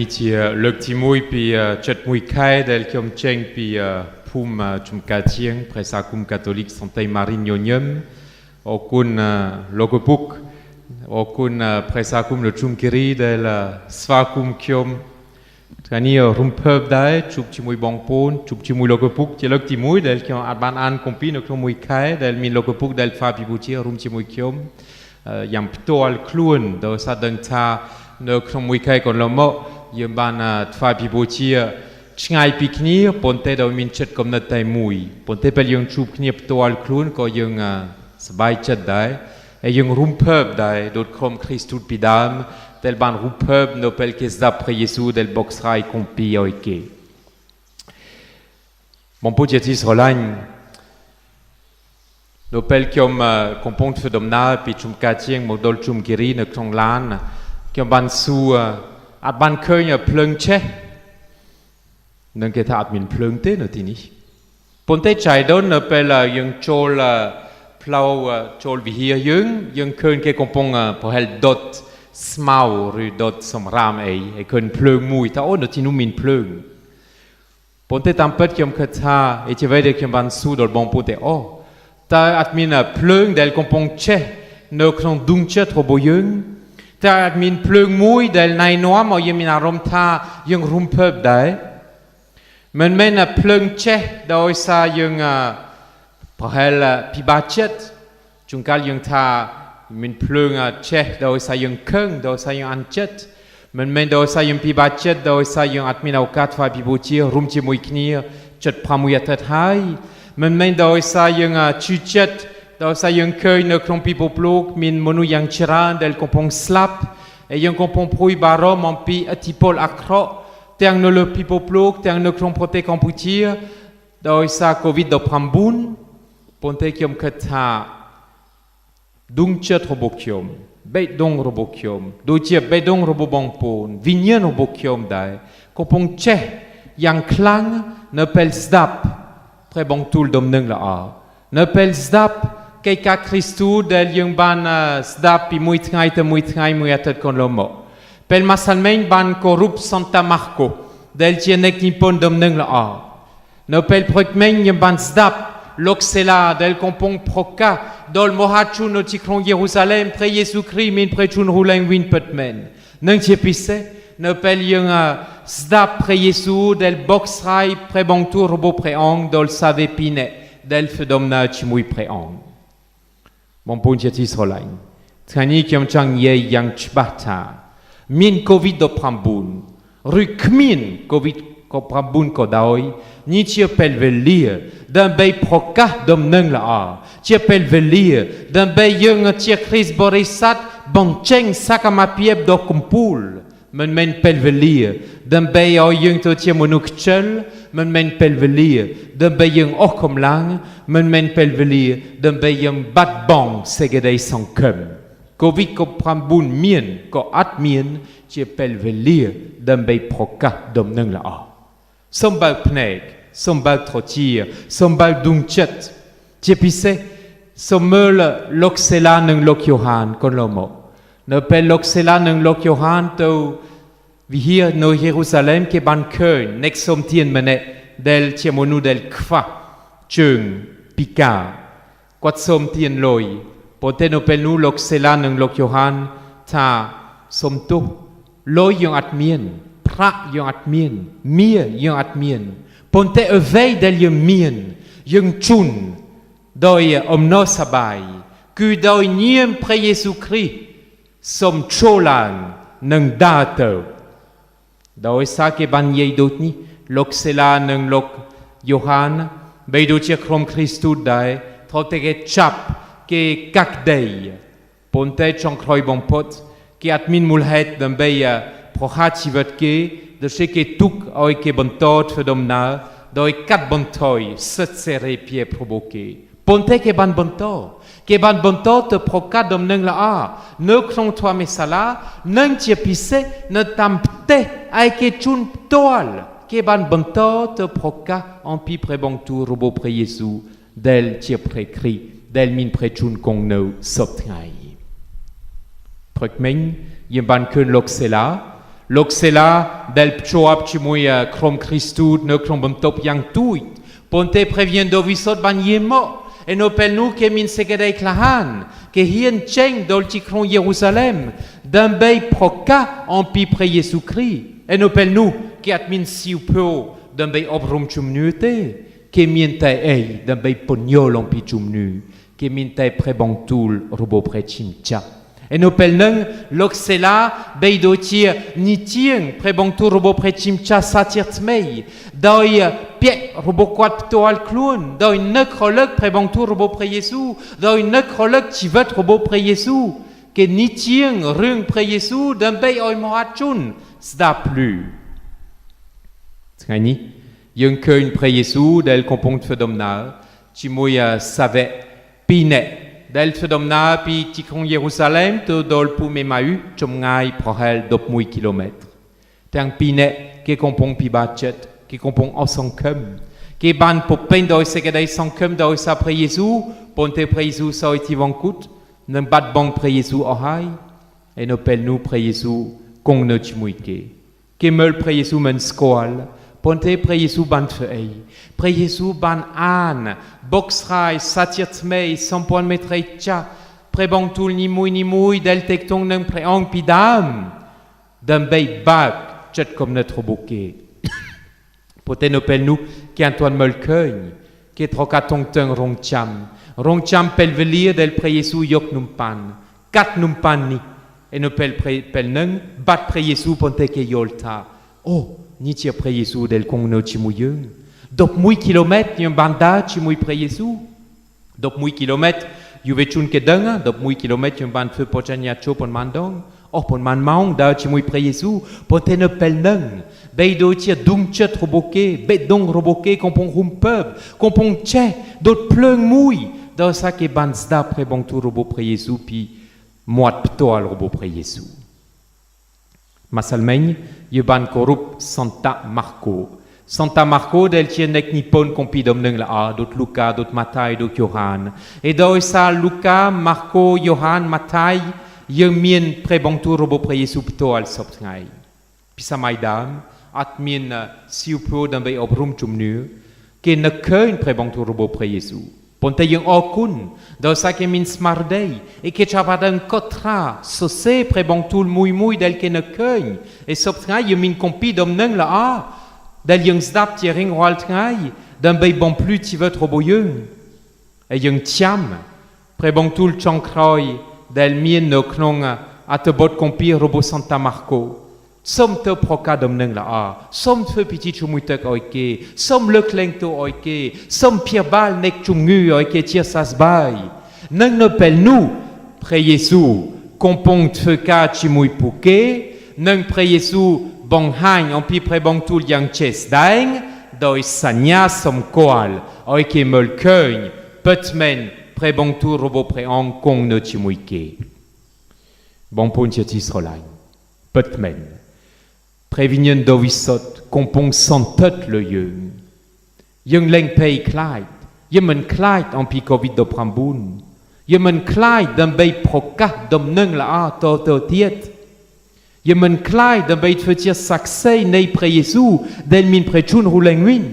นี่เชียเลิกที่มุยปีจัดมุยไข่เดลคิมเชงปีภูมิจุมกาเชียงพระสาคุมคาทอลิกสันติมารินโยเนียมโอคุณโลกปุกโอคุณพระสาคุมโลจุมกิรีเดลสวาคุมคิมท่านี้รุมเพิบได้จุบชิมุยบองปูนจุบชิมุยโลกปุกเจเลิกที่มุยเดลคิมอัดบานอันคอมปีนกมุยไข่เดลมีโลกปุกเดลฟาบิบูเชียรุมชิมุยคิมยำตัวคล้วนโดยซาดังชาเนื้อขนมวิไข่คนละโมยมบานทฟาพิบูชีช่างปิกนี้ปนเตโดยมินเช็ดกำเนิดไตมุยปนเตเป็นยังชูบขณีบตัวคล้วนก็ยังสบายจัดได้ยังรุ่มเพิบได้โดยครมคริสต์ปิดามเตลบานรุ่มเพิบโนเปลเกสดาพระเยซูเดลบ็อกซ์ไรคอมปีเอาเกมองพูดจะที่สลันโนเปลคิมคอมพงต์ฟดมนาปีชุมกาเชียงโมดลชุมกิรีในครองล้านคิมบันซูอัดบันเคยเพลิงเชนั่งเกถ้าอัดมินเพลิงเต้นที่นี่ปนเตใจโดนโนเปลยังโจลพลาวโจลวิเฮียยังเคยเกคอมพงพอเฮลดอทสมาลหรือดอทสมรามไอเคยเพลิงมุยถ้าโอ้นที่นู้มินเพลิงปนเตตามเปิดคิมเคท่าเอเจเวเดคิมบันซูดอลบองปนเตโอแต่อัดมินเพลิงเดลคอมพงเชเนื้อขนมดุงเชทบยังแต่อัดมินเพลิงมุยเดลในนัวมอยังมีอารมณ์ท่ายังรุมเพิบได้มันไม่น่ะเพลิงเชโดยซายังพอเฮลพิบาเชตจุงการยังท่ามันเพลิงเชโดยซายังเคงโดยซายังอันเชตมันไม่โดยซายังพิบาเชตโดยซายังอัดมินเอากัดฟ้าพิบูชีรุมจิมุยขี้จัดพามุยตัดหายมันไม่โดยสายยังชูเจ็ดโดยสายยังเคยในครองปีปลูกมินมนุยังชราเดลคอมพงสลับยังคอมพงพุยบารอมปีอธิพลอัครเตียงในปีปลูกเตียงในครองโปรเตกัมพูชีโดยสาโควิดดพัมบุนปนเตคิมขัดหาดุงเจ็ดระบบคิมเบดงระบบคิมโดยเจ็บเบดงระบบบองปูนวิญญาณระบบคิมได้คอมพงเชยังคลังในเปลสดับพระบงตูลดมนึงละอาเนเปลสดับเกี่ยวกับคริสต์เดลยังบานสดับปีมุยทไงแต่มุยทไงมุยอัตตคนละโมเปลมาสันเมนบานโครุปซันตามาร์โกเดลเจเนกนิปอนดมนึงละอาเนเปลพรกเมนยังบานสดับลกเซลาเดลคอมพงพรกาดอลโมฮัดชูนติครองเยรูซาเล็มพระเยซูคริสต์มินพระชุนรูเลงวินเปิดเมนนังเชปิเซเนเปลยังสดับพระเยซูเดลบ็อกซ์ไรพระบงตูรบพระองค์ดอลซาเวปิเนเดลฟดมนาชิมุยพระองค์มองพูนเจติสโลไลน์ท่านี้คิมจังเยยังฉบับตามินโควิดดพรัมบุนหรือขมินโควิดก็พรัมบุนก็ได้นี่เชื่อเป็นเวลีดันใบพรกะดมนึงละอาเชื่อเป็นเวลีดันใบยังเชื่อคริสบริษัทบังเชงสักมาเปียบดอกคุมพูลมันเป็นเปลเวลีดันเบยเอายังตัวเทียมนุกเชลมันเป็นเปลเวลีดันเบยยังออกกำลังมันเป็นเปลเวลีดันเบยยังบัดบองเสกได้สังคมโควิดก็พรำบุญเมียนก็อัดเมียนเชื่อเปลเวลีดันเบยพกกะดมนึงละอ่ะสมบัติพเนกสมบัติทอชีสมบัติดุงเจ็ดเชื่อพิเศษสมมติลกเซลาหนึ่งลกโยฮานคนละโมเนเปลลกเซลาหนึ่งลกโยฮันตัววิเฮียโนเยรูซาเล็มเก็บันเคยเน็กสมเทียนมันเนเดลเชมนูเดลคฟาจึงปิกากวดสมเทียนลอยปนเตโนเปลนูลกเซลาหนึ่งลกโยฮันถ้าสมตุลอยยังอัดเมียนพระยังอัดเมียนเมียยังอัดเมียนปนเตเอเวย์เดลยังเมียนยังจุนโดยอมโนสบายคือโดยเนียมพระเยซูคริสต์สมโชลังนังดาเตอโดยสาเกบันเยดุตนี้ลกเซลานังลกโยฮันไปดูเจ้าครองคริสต์ได้ทอเตเกจับเกกักเดย์ปนเตจงครอยบงพดเกอัดมินมูลเหตุดันเบียพอหาชีวิตเกเดชเกตุกเอาเกบันโตดฟดมนาโดยกัดบันทอยสัตเสเรเพียโปรโบเกปนเตเกบันบันโตเก็บันบนโต๊ะตัวพรกาดมนึงละอาเนื้อครองทัวเมสลานั่งเจียพิเศษเนื้อตามเตะไอเกจุนตัวลเก็บันบนโต๊ะตัวพรกาอันปีพระบงตูรูบพระเยซูเดลเจียพระคริเดลมินพระจุนคงเนื้อสดไงพระเมงยังบันคืนลกเซลา L'oxela del pchoap chimui krom Christout ne krom bantop yang tuit. Ponte prévient dovisot ban yemo. Et nous appelons que min sekedei klahan, que hien cheng dolti kron Jérusalem, d'un bay proka en pi pré Jésus-Christ. Et nous appelons que atmin siupo d'un bay obrum chumnuete, que min tai ei d'un bay ponyol en pi chumnu, que min tai prebantul robo pré chimcha. Et nous appelons l'oxela bay dotir nitien prebantul robo pré chimcha satir tmei, doi piek robo kwat ptoal kloun, doi nekrolog prebantul robo pré Jésus, doi nekrolog chivet robo pré Jésus, que nitien rung pré Jésus d'un bay oi moachun, s'da plus. Tsani, yung keun pré Jésus del compont fedomna, chimoya save pine. Del fedomna pi tikron Jérusalem to dol pou memau chom ngai prohel dop mui kilomètre. Tang pine ke compont pi bachet, ke compont osankem, ke ban po pen doi sekedai sankem doi sa pré Jésus, ponte pré Jésus sa iti vankout, nem bat bang pré Jésus ohai, et no pel nou pré Jésus kong no chimuike. Ke meul pré Jésus men skoal, ponte pré Jésus ban fei, pré Jésus ban an, boxrai, satirtmei, sampoan metrei tcha, pré bangtul ni moui, del tektong neng pré ang pidam, d'un bay bag, tchet comme notre bouquet. Pote no pel nou, ki Antoine Molkeugne, ki trokatong teng rongcham pel velir del pré Jésus yok num pan, kat num pan ni, et no pel neng, bat pré Jésus ponte ke yolta. Oh, ni tir pré Jésus del kong no chimouyeung. Dop mui kilomètre yon banda chimouy pré Jésus. Dop mui kilomètre yuve chun ke denga, dop mui kilomètre yon band feu pochanya cho pon mandong. Oh, pon man maung da chimouy pré Jésus, ponte ne pel neng. Bei do tir dung chet roboke, bet dong roboke, kompon rumpeb, kompon tche, dot pleung mouy. Da sa ke band zda pré bangtou robo pré Jésus, pi moat ptoal robo pré Jésus. Masalmeigne, yon band korup Santa Marco. Santa Marco del tienek nippon kompi domneng la a, dot Luca, dot Matai, dot Johan. Et doi sa Luca, Marco, Johan, Matai, yung mien prebangtu robo pre Yesu pto al soptngai. Pisa maidam, at mien siupo dan bay obrum chumnu, ke ne keun prebangtu robo pre Yesu. Ponte yung okun, doi sa ke min smardei, e ke chapadan kotra, sose prebangtul mui del ke ne keun, e soptngai yung min kompi domneng la a, del yung zdap tiering roal tngai, d'un bay bon plus ti veut roboyeung. E yung tiam, prebangtul chankroy, del mien no knong a te bot kompi robo Santa Marco. Som te proka domneng la a, som te piti chumuitek oike, som le kleng to oike, som pirbal nek chungu oike tir sasbay. Neng ne pel nou, pre Yesu, kompong te ka chimui puke, neng pre Yesu, bong hang en pi prebong tul yang ches daeng, doi sanya som koal, oike mol keugn, petmen, prebong tul robo preang kong no chimuike. Bon pon tietis rolain, petmen, previnien dovisot, kompong santet le yeung. Yeung leng pei klait, yemen klait en pi covid do pramboun, yemen klait d'un bei prokat domneng la a to tiet, yemen klait d'un bei tfetir saksei nei pre Yesu, del min prechun roulenguin.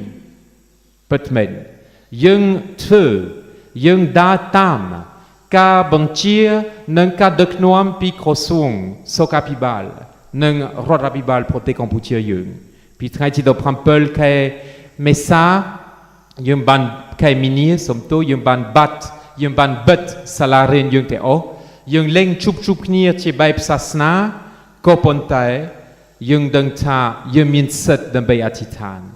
Petmen, yeung tfeu, yeung da tam, ka bantir, neng ka deknoam pi krosung, sokapibal, neng rodapibal prote kamputir yeung. Pi traiti do prampel kae mesa, yeung ban kae minir somto, yeung ban bat, yeung ban bet salaren yeung te o, yeung leng chup knir tie baip sasna, kopontae, yeung deng ta, yeung min set den bay atitan.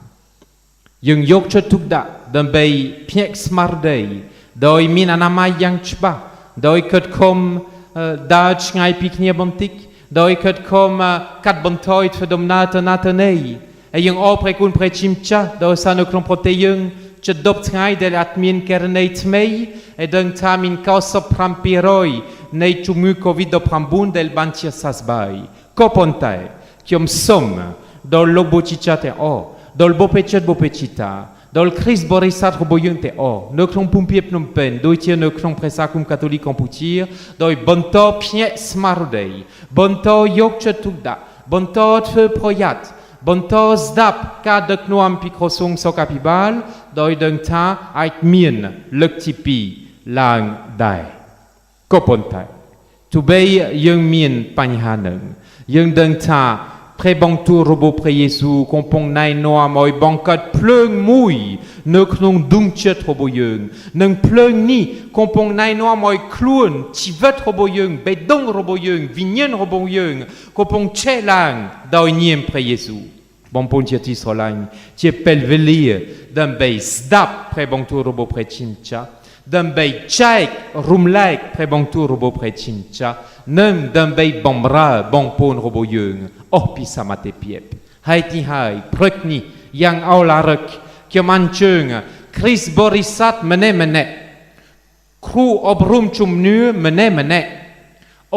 Yeung yok chetukda, den bay piek smardei, doi min anamai yang chba, doi ket kom da chngai piknia bontik, doi ket kom kat bontoit fedomnata natanei, e yeung opre kun pre chimcha, doi sa no klomprote yeung, chet dop tngai del atmin kernei tmei, e deng ta min kausop prampiroi, nei chumu covid do prambun del bantia sasbai. Kopontae, kiom som, dol lobochicha te o, dol bopechet bopechita, dol Christ borisat roboyun te o, ne klon pumpie pnompen, doi tia ne klon presakum katolik amputir, doi bonto pnie smardei, bonto yok chetukda, bon toធ្វើប្រយ័ត្នបន្ទស្ដាប់ការដឹកនាំពីក្រសួងសុខាភិបាលដោយដឹងថាអាចមានលើកទី2ឡើងដែរក៏ប៉ុន្តែទោះបីយើងមានបញ្ហានឹងយើងដឹងថាព្រះបង្គទូលរបស់ព្រះយេស៊ូវកំពុងណែនាំឲ្យបង្កើតភ្លើងមួយនៅក្នុងដួងចិត្តរបស់យើងនិងភ្លើងនេះកំពុងណែនាំឲ្យខ្លួនជីវិតរបស់យើងបេះដូងរបស់យើងវិញ្ញាណរបស់យើងកំពុងឆេះឡើងដោយនាមព្រះយេស៊ូវបងប្អូនជាទីស្រឡាញ់ជាពេលវេលាដើម្បីស្ដាប់ព្រះបង្គទូលរបស់ព្រះជាម្ចាស់ដើម្បីចែករំលែកព្រះបង្គទូលរបស់ព្រះជាម្ចាស់និងដើម្បីបម្រើបងប្អូនរបស់យើងអស់ពីសមត្ថភាពហើយទីហើយព្រឹកនេះយ៉ាងអឡារឹកខ្ញុំអញ្ជើញគ្រីស្ទបរិស័ទម្នាក់គ្រូអប់រំជំនឿម្នាក់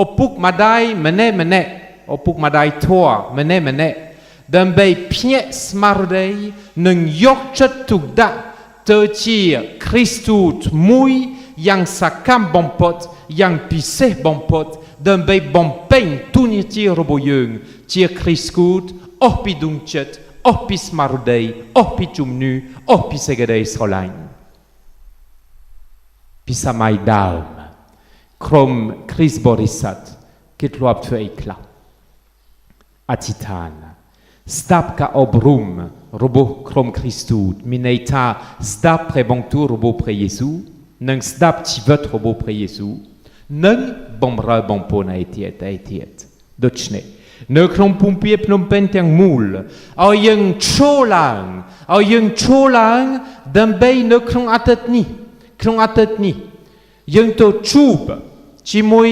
ឪពុកម្ដាយម្នាក់ឪពុកម្ដាយធម៌ម្នាក់ដើម្បីភ្ញាក់ស្មារតីនិងយកចិត្តទុកដាក់ទៅជាគ្រីស្ទូតមួយយ៉ាងសកម្មបំផុតយ៉ាងពិសេសបំផុតដើម្បីបំពេញទូនាទីរបស់យើងជាគ្រីស្ទូតអស់ពីដួងចិត្តអស់ពីស្មារតីអស់ពីជំនឿអស់ពីសេចក្តីស្រឡាញ់ពីសម័យដើមក្រុមគ្រីស្ទបរិស័ទគេធ្លាប់ធ្វើអីខ្លះអធិដ្ឋានស្ដាប់ការអប់រំរបស់ក្រុមគ្រីស្ទូតមានន័យថាស្ដាប់ព្រះបង្គទូលរបស់ព្រះយេស៊ូវនិងស្ដាប់ជីវិតរបស់ព្រះយេស៊ូវនិងបម្រើបងប្អូនឯទៀតដូច្នេះនៅក្នុងភូមិភ្នំពេញទាំងមូលឲ្យយើងចូលឡើងដើម្បីនៅក្នុងអាទិត្យនេះយើងទៅជួបជាមួយ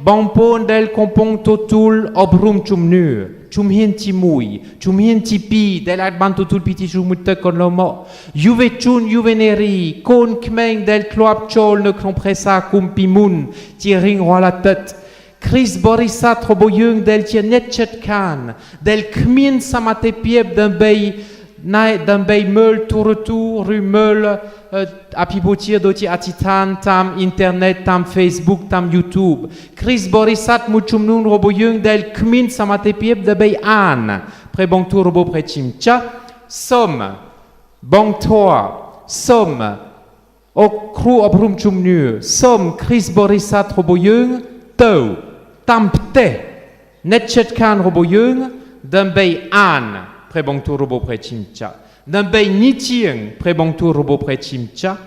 បងប្អូនដែលកំពុងទទួលអប់រំជំនឿជំហានទី1ជំហានទី2ដែលអាចបានទទួលពិធីជុំមិត្តកន្លងមកយុវជនយុវនារីកូនក្មេងដែលធ្លាប់ចូលនៅក្នុងព្រះសាគុំពីមុនជារៀងរាល់អាទិត្យគ្រីស្ទបរិស័ទរបស់យើងដែលជាអ្នកចិត្តខានដែលគ្មានសមត្ថភាពដើម្បីមើលទូរទស្សន៍ឬមើលអភិបុជាដូចជាអធិដ្ឋានតាមអ៊ីនធឺណិតតាម Facebook តាម YouTube គ្រីស្ទបរិស័ទមួយចំនួនរបស់យើងដែលគ្មានសមត្ថភាពដើម្បីអានព្រះបង្គទូលរបស់ព្រះជាម្ចាស់សូមបងធម៌សូមអុកគ្រូអប់រំជំនឿសូមគ្រីស្ទបរិស័ទរបស់យើងទៅតាមផ្ទះអ្នកចិត្តខានរបស់យើងដើម្បីអានព្រះបង្គទូលរបស់ព្រះជាម្ចាស់ដើម្បីនិទានព្រះបង្គទូលរបស់ព្រះជាម្ចាស់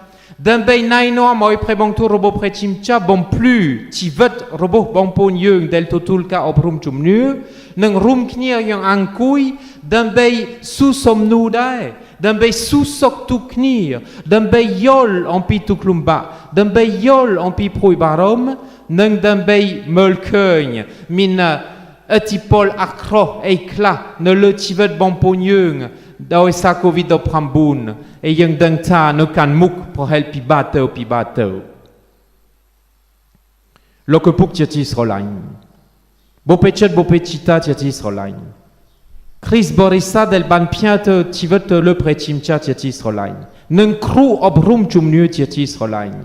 ដើម្បីណែនាំឲ្យព្រះបង្គទូលរបស់ព្រះជាម្ចាស់បំភ្លឺជីវិតរបស់បងប្អូនយើងដែលទទួលការអប់រំជំនឿនិងរួមគ្នាយ៉ាងអង្គុយដើម្បីស៊ូសំណួរដែរដើម្បីស៊ូសុខទុក្ខគ្នាដើម្បីយល់អំពីទុក្ខលំបាកដើម្បីយល់អំពីព្រួយបារម្ភនិងដើម្បីមើលឃើញមានអតិពលអាក្រក់អីខ្លះនៅលើជីវិតបងប្អូនយើងដោយសារ COVID-19 ហើយយើងដឹងថានៅកាន់មុខប្រហែលពិបាកទៅលោកឪពុកជាទីស្រឡាញ់បុព្វជិតបុព្វជិតាជាទីស្រឡាញ់គ្រីស្ទបរិស័ទដែលបានផ្ញើទៅជីវិតទៅលើព្រះជាម្ចាស់ជាទីស្រឡាញ់និងគ្រូអប់រំជំនឿជាទីស្រឡាញ់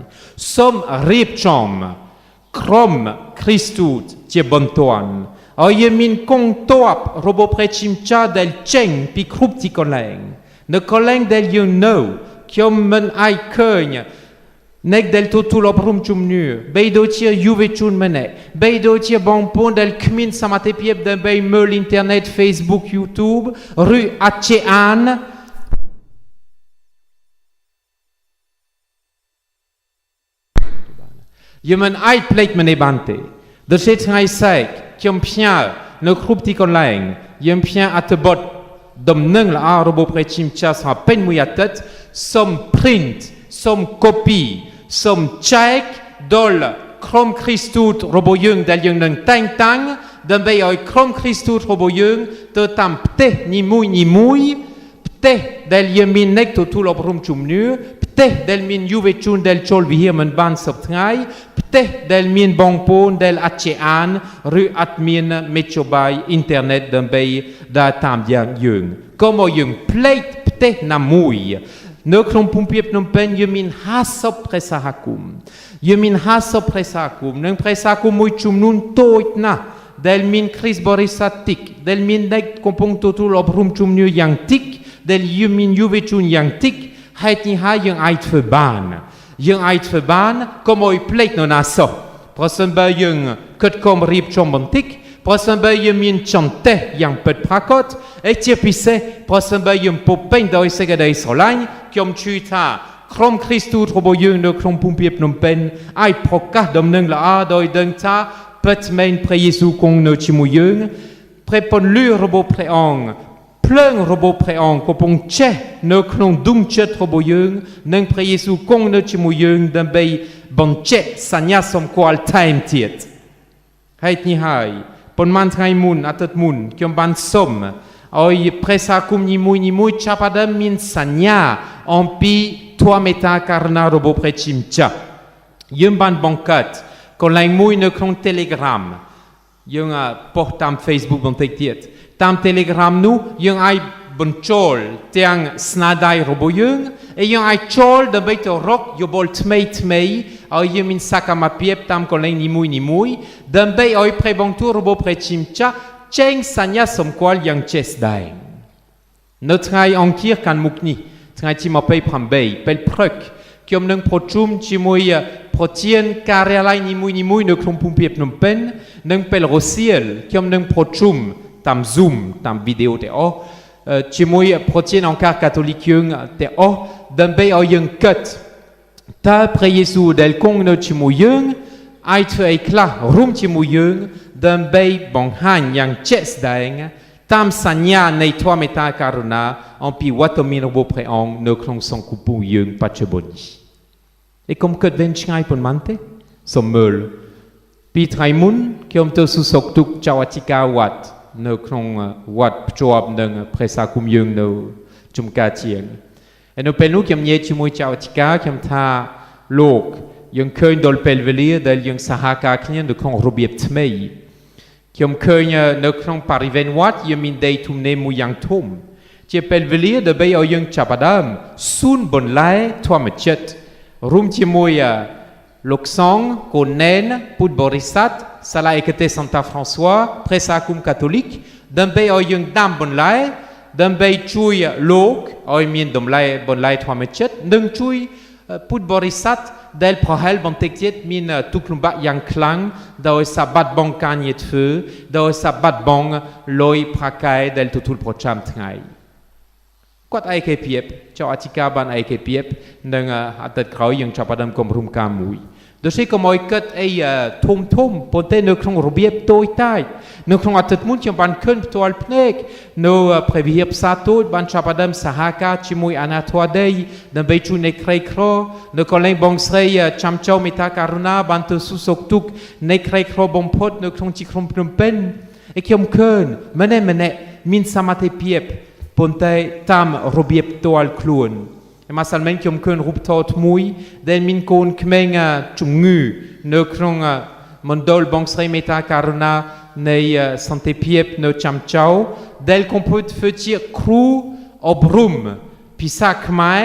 សូមរៀបចំក្រុមគ្រីស្ទូតជាបន្ទាន់ឲ្យយើងមានកងទ័ពរបស់ព្រះជាម្ចាស់ដែលចេញពីគ្រប់ទីកន្លែងនៅកន្លែងដែលយើងនៅខ្ញុំមិនអាចឃើញអ្នកដែលទទួលអប់រំជំនឿបីដូចជាយុវជនម្នាក់បីដូចជាបងប្អូនដែលគ្មានសមត្ថភាពដើម្បីមើលអ៊ីនធឺណិត Facebook YouTube ឬអាចចេះអានយើងមិនអាចផ្លេចម្នាក់បានទេដូចជាថ្ងៃស្អែកខ្ញុំផ្ញើនៅគ្រប់ទីកន្លែងយើងផ្ញើអត្ថបទដំណឹងល្អរបស់ព្រះជាម្ចាស់សម្រាប់ពេញមួយអាទិត្យសូម print សូម copy សូមចែកដល់ក្រុមគ្រីស្ទូតរបស់យើងដែលយើងនឹងតែងតាំងដើម្បីឲ្យក្រុមគ្រីស្ទូតរបស់យើងទៅតាមផ្ទះនីមួយផ្ទះដែលយើងមានអ្នកទទួលអប់រំជំនឿផ្ទះដែលមានយុវជនដែលចូលវិហារមិនបានសពថ្ងៃផ្ទះដែលមានបងប្អូនដែលអាចចេះអានឬអាចមានមេជបាយអ៊ីនធឺណិតដើម្បីដើរតាមយ៉ាងយើងក៏មកយើងផ្លេចផ្ទះណាមួយនៅក្នុងភូមិភ្នំពេញយើងមាន50ព្រះសហគមន៍យើងមាន50ព្រះសហគមន៍និងព្រះសហគមន៍មួយចំនួនតូចណាស់ ដែលមានគ្រីស្ទបរិស័ទតិចដែលមានអ្នកកំពុងទទួលអប់រំជំនឿយ៉ាងតិចដែលមានយុវជនយ៉ាងតិចហេតុនេះហើយយើងអាចធ្វើបានយើងអាចធ្វើបានកុំឲ្យភ្លេចនរណាសោះប្រសិនបើយើងគិតគំរៀបចំបន្តិចប្រសិនបើយើងមានចន្ទះយ៉ាងពិតប្រាកដឯជាពិសេសប្រសិនបើយើងពុពេញដោយសេចក្តីស្រឡាញ់ខ្ញុំជឿថាក្រុមគ្រីស្ទរបស់យើងនៅក្នុងភូមិភាគភ្នំពេញអាចប្រកាសដំណឹងល្អដោយដឹងថាពិតមែនព្រះយេស៊ូវគង់នៅជាមួយយើងព្រះពន្លឺរបស់ព្រះអង្គភ្លើងរបស់ព្រះអង្គកំពុងចេះនៅក្នុងដួងចិត្តរបស់យើងនិងព្រះយេស៊ូវគង់នៅជាមួយយើងដើម្បីបញ្ជាក់សញ្ញាសម្គាល់ថែមទៀតហេតុនេះហើយប៉ុន្មានថ្ងៃមុនអាទិត្យមុនខ្ញុំបានសុំឲ្យព្រះសាគមនីមួយៗចាប់ផ្ដើមមានសញ្ញាអំពីធម៌មេត្តាករុណារបស់ព្រះជាម្ចាស់យើងបានបង្កើតកន្លែងមួយនៅក្នុង Telegram យើងប៉ុស្តិ៍តាម Facebook បន្តិចទៀតតាម Telegram នោះយើងអាចបញ្ចូលទាំងស្នាដៃរបស់យើងហើយយើងអាចចូលដើម្បីទៅរកយោបល់ថ្មីឲ្យយើងមានសកម្មភាពតាមកន្លែងនីមួយដើម្បីឲ្យព្រះបន្ទូលរបស់ព្រះជាម្ចាស់ចេញសញ្ញាសម្គាល់យ៉ាងជាក់ស្ដែងនៅថ្ងៃអង្គារខាងមុខនេះថ្ងៃទី28ពេលព្រឹកខ្ញុំនឹងប្រជុំជាមួយប្រធានការិយាល័យនីមួយនៅក្នុងភូមិភាគភ្នំពេញនិងពេលរសៀលខ្ញុំនឹងប្រជុំតាម Zoom តាមវីដេអូទាំងអស់ជាមួយប្រធានអង្គការកាតូលិកយើងទាំងអស់ដើម្បីឲ្យយើងគិតតើព្រះយេស៊ូវដែលគង់នៅជាមួយយើងអាចធ្វើអីខ្លះរួមជាមួយយើងដើម្បីបង្ហាញយ៉ាងជាក់ស្ដែងតាមសញ្ញានៃធម៌មេត្តាករុណាអំពីវត្តមានរបស់ព្រះអង្គនៅក្នុងសង្គមយើងបច្ចុប្បន្ននេះឯកុំគិតវែងឆ្ងាយប៉ុន្មានទេសូមមើលពីថ្ងៃមុនខ្ញុំទៅសុខទុក្ខចៅអធិការវត្តនៅក្នុងវត្តភ្ជាប់នឹងព្រះសាគមយើងនៅជំការជាងហើយនៅពេលនោះខ្ញុំនិយាយជាមួយចៅអធិការខ្ញុំថាលោកយើងឃើញដល់ពេលវេលាដែលយើងសហការគ្នានៅក្នុងរបៀបថ្មីខ្ញុំឃើញនៅក្នុងបរិវេណវត្តយើងមានដីទំនេរមួយយ៉ាងធំជាពេលវេលាដើម្បីឲ្យយើងចាប់ផ្ដើមស៊ូនបន្លែធម្មជាតិរួមជាមួយលោកសង្ឃកូនណែនពុទ្ធបរិស័ទសាលាឯកទេសសន្តាហ្វ្រង់ស្វ័រព្រះសាគមកាតូលិកដើម្បីឲ្យយើងដាំបន្លែដើម្បីជួយលោកឲ្យមានបន្លែធម្មជាតិនិងជួយពុទ្ធបរិស័ទដែលប្រហែលបន្តិចទៀតមានទុក្ខលំបាកយ៉ាងខ្លាំងដោយសារបាត់បង់ការងារធ្វើដោយសារបាត់បង់លុយប្រាក់កាយដែលទទួលប្រចាំថ្ងៃគាត់ឯកភាពចៅអធិការបានឯកភាពនិងអតីតក្រោយយើងចាប់ផ្ដើមគម្រោងការមួយដូចជាកុំឲ្យគិតអីធំប៉ុន្តែនៅក្នុងរបៀបតូចតាចនៅក្នុងអតីតមុនខ្ញុំបានឃើញផ្ទាល់ភ្នែកនៅព្រះវិហារផ្សារតូចបានចាប់ផ្ដើមសហការជាមួយអាណាធរដីដើម្បីជួយអ្នកក្រីក្រនៅកន្លែងបងស្រីចាំចៅមេត្តាករុណាបានទៅសុខទុក្ខអ្នកក្រីក្របំផុតនៅក្នុងទីក្រុងភ្នំពេញហើយខ្ញុំឃើញម្នាក់មានសមត្ថភាពប៉ុន្តែតាមរបៀបផ្ទាល់ខ្លួនមកសាល់មែនខ្ញុំឃើញរូបថតមួយដែលមានកូនក្មេងជំងឺនៅក្នុងមណ្ឌលបងស្រីមេត្តាករុណានៃសន្តិភាពនៅចាំចៅដែលកំពុងធ្វើជាគ្រូអប់រំភាសាខ្មែរ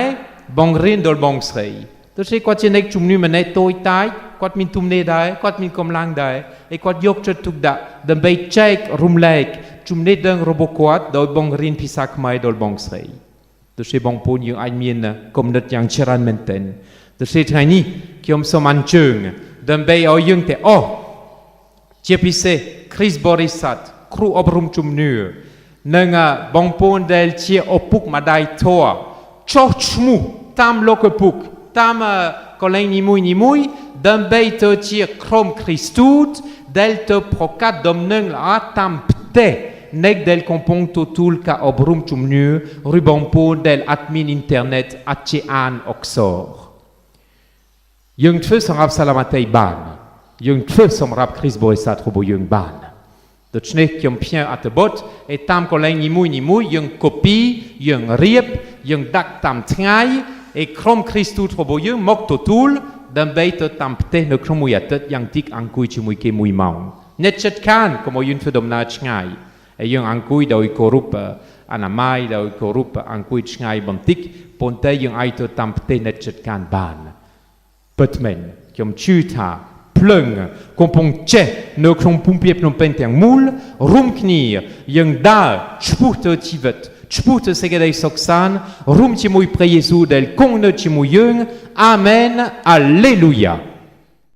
បង្រៀនដល់បងស្រីទោះជាគាត់ជាអ្នកជំនឿម្នាក់តូចតាចគាត់មានទំនេរដែរគាត់មានកម្លាំងដែរហើយគាត់យកចិត្តទុកដាក់ដើម្បីចែករំលែកចំណេះដឹងរបស់គាត់ដោយបង្រៀនភាសាខ្មែរដល់បងស្រីទោះជាបងប្អូនយើងអាចមានគំនិតយ៉ាងច្រើនមែនទែនទោះជាថ្ងៃនេះខ្ញុំសូមអញ្ជើញដើម្បីឲ្យយើងទាំងអស់ជាពិសេសគ្រីស្ទបរិស័ទគ្រូអប់រំជំនឿនិងបងប្អូនដែលជាឪពុកម្ដាយធម៌ចុះឈ្មោះតាមលោកឪពុកតាមកន្លែងនីមួយដើម្បីទៅជាក្រុមគ្រីស្ទូតដែលទៅប្រកាសដំណឹងល្អតាមផ្ទះអ្នកដែលកំពុងទទួលការអប់រំជំនឿឬបងប្អូនដែលអត់មានអ៊ីនធឺណិតអត់ជាអានអក្សរយើងធ្វើសម្រាប់សាឡាម៉ាតៃបានយើងធ្វើសម្រាប់គ្រីស្ទបរិស័ទរបស់យើងបានដូច្នេះខ្ញុំផ្ញើអត្ថបទឲ្យតាមកន្លែងនីមួយយើង copy យើងរៀបយើងដាក់តាមថ្ងៃឲ្យក្រុមគ្រីស្ទូតរបស់យើងមកទទួលដើម្បីទៅតាមផ្ទះនៅក្នុងមួយអាទិត្យយ៉ាងតិចអង្គុយជាមួយគេ1ម៉ោងអ្នកចិត្តខានកុំឲ្យយើងធ្វើដំណើរឆ្ងាយហើយយើងអង្គុយដោយគោរពអនាម័យដោយគោរពអង្គុយឆ្ងាយបន្តិចប៉ុន្តែយើងអាចទៅតាមផ្ទះអ្នកចិត្តខានបានពិតមែនខ្ញុំជឿថាភ្ plung, kompong tche, no klong pumpie pnom penteng moul, rumknir, yung da, tchpurte tivet, tchpurte segedei soksan, rum timui pre Jesu del kongne timuyung, amen, alléluia.